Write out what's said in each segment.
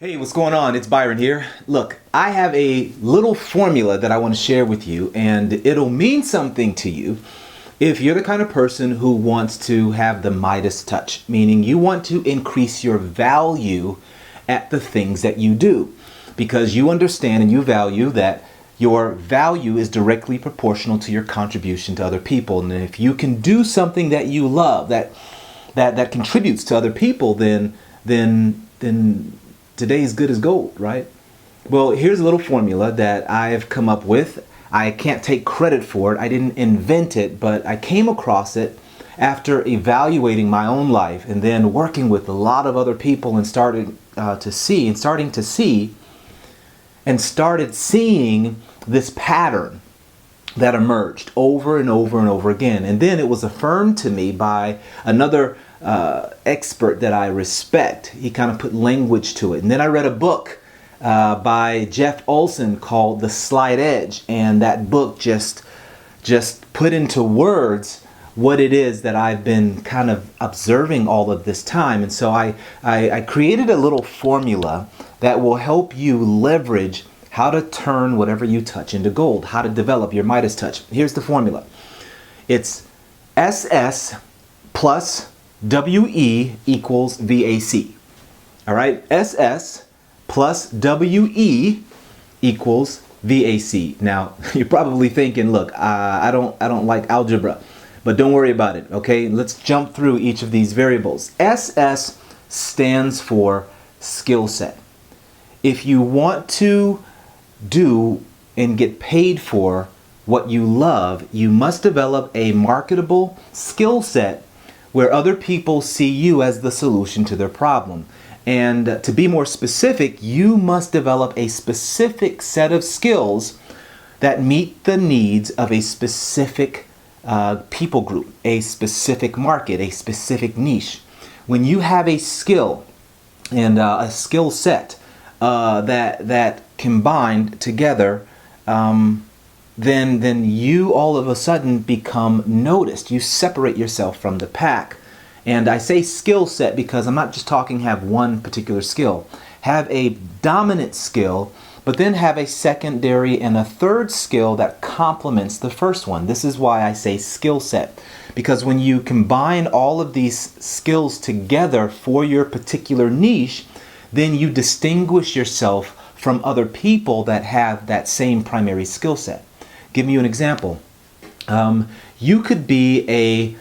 Hey, what's going on? It's Byron here. Look, I have a little formula that I want to share with you, and it'll mean something to you if you're the kind of person who wants to have the Midas touch, meaning you want to increase your value at the things that you do, because you understand and you value that your value is directly proportional to your contribution to other people. And if you can do something that you love, that contributes to other people, then today's good as gold, right? Well, here's a little formula that I've come up with. I can't take credit for it. I didn't invent it, but I came across it after evaluating my own life and then working with a lot of other people and starting to seeing this pattern that emerged over and over and over again. And then it was affirmed to me by another expert that I respect. He kind of put language to it. And then I read a book by Jeff Olson called The Slight Edge. And that book just put into words what it is that I've been kind of observing all of this time. And so I created a little formula that will help you leverage how to turn whatever you touch into gold, how to develop your Midas touch. Here's the formula. It's SS plus WE equals VAC. All right, SS plus WE equals VAC. Now, you're probably thinking, look, I don't like algebra, but don't worry about it, okay? Let's jump through each of these variables. SS stands for skill set. If you want to do and get paid for what you love, you must develop a marketable skill set where other people see you as the solution to their problem. And to be more specific, you must develop a specific set of skills that meet the needs of a specific people group, a specific market, a specific niche. When you have a skill and a skill set that combined together, then you all of a sudden become noticed. You separate yourself from the pack. And I say skill set because I'm not just talking have one particular skill. Have a dominant skill, but then have a secondary and a third skill that complements the first one. This is why I say skill set. Because when you combine all of these skills together for your particular niche, then you distinguish yourself from other people that have that same primary skill set. Give you an example. You could be a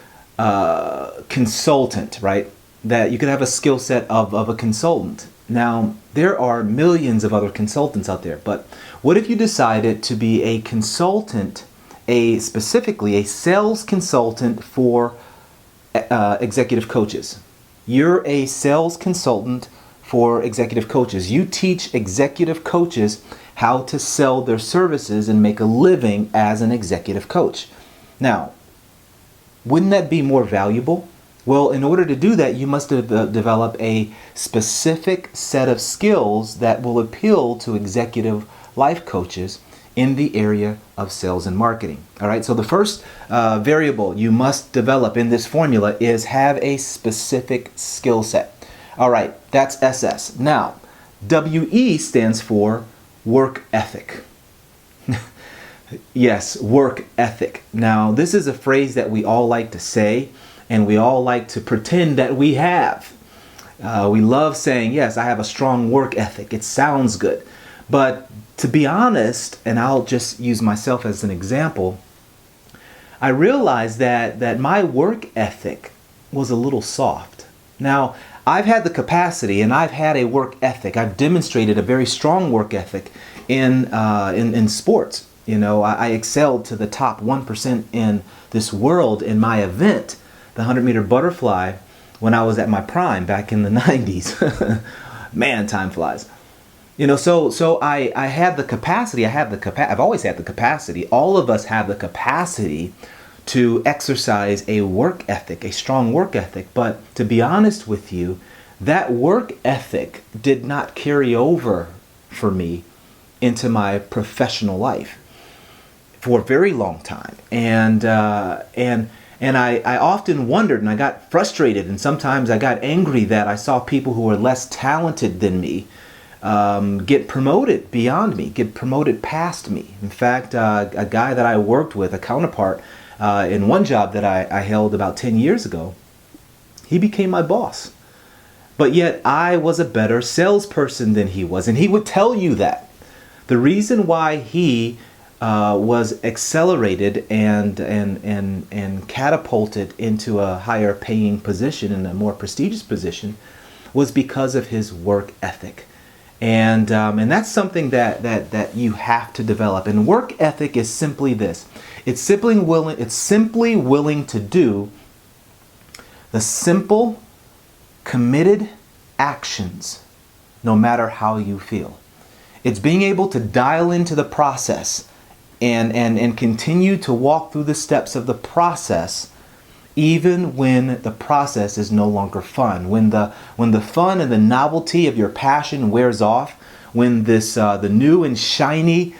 consultant, right? That you could have a skill set of a consultant. Now, there are millions of other consultants out there, but what if you decided to be a consultant, specifically a sales consultant for executive coaches? You're a sales consultant for executive coaches. You teach executive coaches how to sell their services and make a living as an executive coach. Now, wouldn't that be more valuable? Well, in order to do that, you must develop a specific set of skills that will appeal to executive life coaches in the area of sales and marketing. All right, so the first variable you must develop in this formula is have a specific skill set. All right, that's SS. Now, WE stands for work ethic. Yes, work ethic. Now, this is a phrase that we all like to say, and we all like to pretend that we have. We love saying, yes, I have a strong work ethic. It sounds good. But to be honest, and I'll just use myself as an example, I realized that my work ethic was a little soft. Now, I've had the capacity and I've had a work ethic. I've demonstrated a very strong work ethic in sports. You know, I excelled to the top 1% in this world in my event, the 100-meter butterfly, when I was at my prime back in the 90s. Man, time flies. You know, so I had the capacity. I've always had the capacity. All of us have the capacity to exercise a work ethic, a strong work ethic. But to be honest with you, that work ethic did not carry over for me into my professional life for a very long time. And I often wondered, and I got frustrated, and sometimes I got angry that I saw people who were less talented than me get promoted beyond me, get promoted past me. In fact, a guy that I worked with, a counterpart in one job that I held about 10 years ago, he became my boss. But yet I was a better salesperson than he was. And he would tell you that. The reason why he was accelerated and catapulted into a higher paying position and a more prestigious position was because of his work ethic. And that's something that you have to develop. And work ethic is simply this. It's simply willing to do the simple, committed actions, no matter how you feel. It's being able to dial into the process and continue to walk through the steps of the process, even when the process is no longer fun. When the fun and the novelty of your passion wears off, when the new and shiny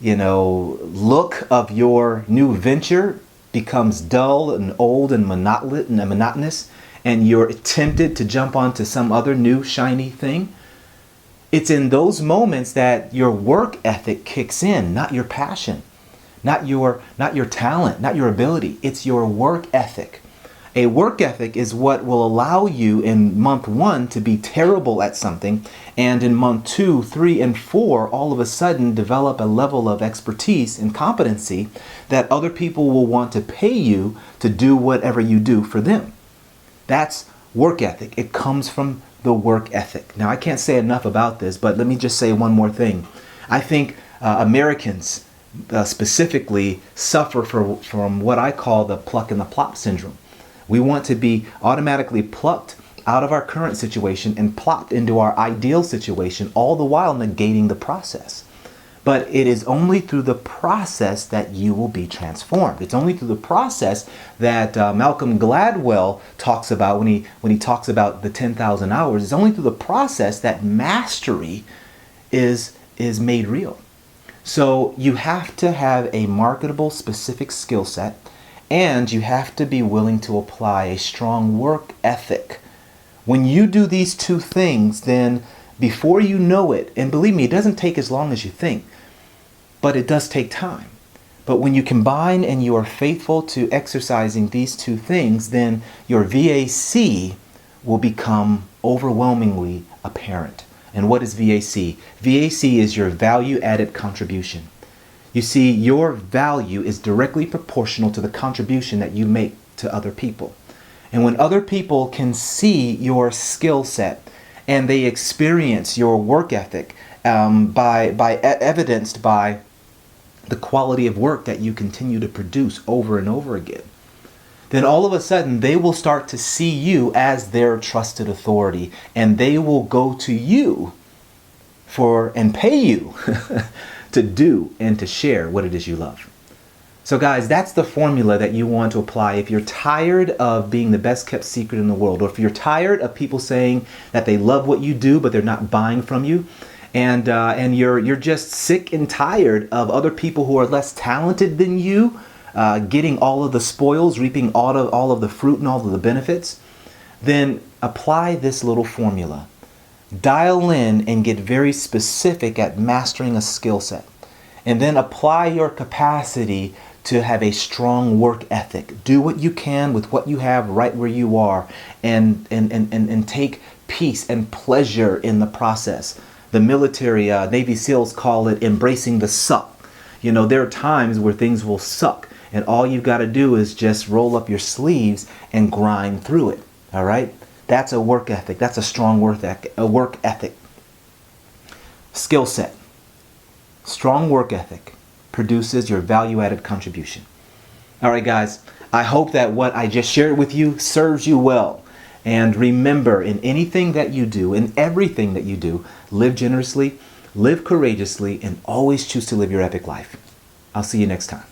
look of your new venture becomes dull and old and monotonous, and you're tempted to jump onto some other new shiny thing, it's in those moments that your work ethic kicks in, not your passion, not your talent, not your ability. It's your work ethic. A work ethic is what will allow you in month 1 to be terrible at something, and in month 2, 3, and 4, all of a sudden develop a level of expertise and competency that other people will want to pay you to do whatever you do for them. That's work ethic. It comes from the work ethic. Now, I can't say enough about this, but let me just say one more thing. I think Americans specifically suffer from what I call the pluck and the plop syndrome. We want to be automatically plucked out of our current situation and plopped into our ideal situation, all the while negating the process. But it is only through the process that you will be transformed. It's only through the process that Malcolm Gladwell talks about when he talks about the 10,000 hours. It's only through the process that mastery is made real. So you have to have a marketable, specific skill set, and you have to be willing to apply a strong work ethic. When you do these two things, then before you know it, and believe me, it doesn't take as long as you think, but it does take time. But when you combine and you are faithful to exercising these two things, then your VAC will become overwhelmingly apparent. And what is VAC? VAC is your value added contribution. You see, your value is directly proportional to the contribution that you make to other people. And when other people can see your skill set and they experience your work ethic, evidenced by the quality of work that you continue to produce over and over again, then all of a sudden they will start to see you as their trusted authority, and they will go to you and pay you to do and to share what it is you love. So guys, that's the formula that you want to apply. If you're tired of being the best kept secret in the world, or if you're tired of people saying that they love what you do but they're not buying from you, and you're just sick and tired of other people who are less talented than you getting all of the spoils, reaping all of the fruit and all of the benefits, then apply this little formula. Dial in and get very specific at mastering a skill set, and then apply your capacity to have a strong work ethic. Do what you can with what you have right where you are, and take peace and pleasure in the process. The military, Navy SEALs call it embracing the suck. You know, there are times where things will suck, and all you've got to do is just roll up your sleeves and grind through it. All right? That's a work ethic. That's a strong work ethic. Skill set. Strong work ethic produces your value-added contribution. All right, guys. I hope that what I just shared with you serves you well. And remember, in anything that you do, in everything that you do, live generously, live courageously, and always choose to live your epic life. I'll see you next time.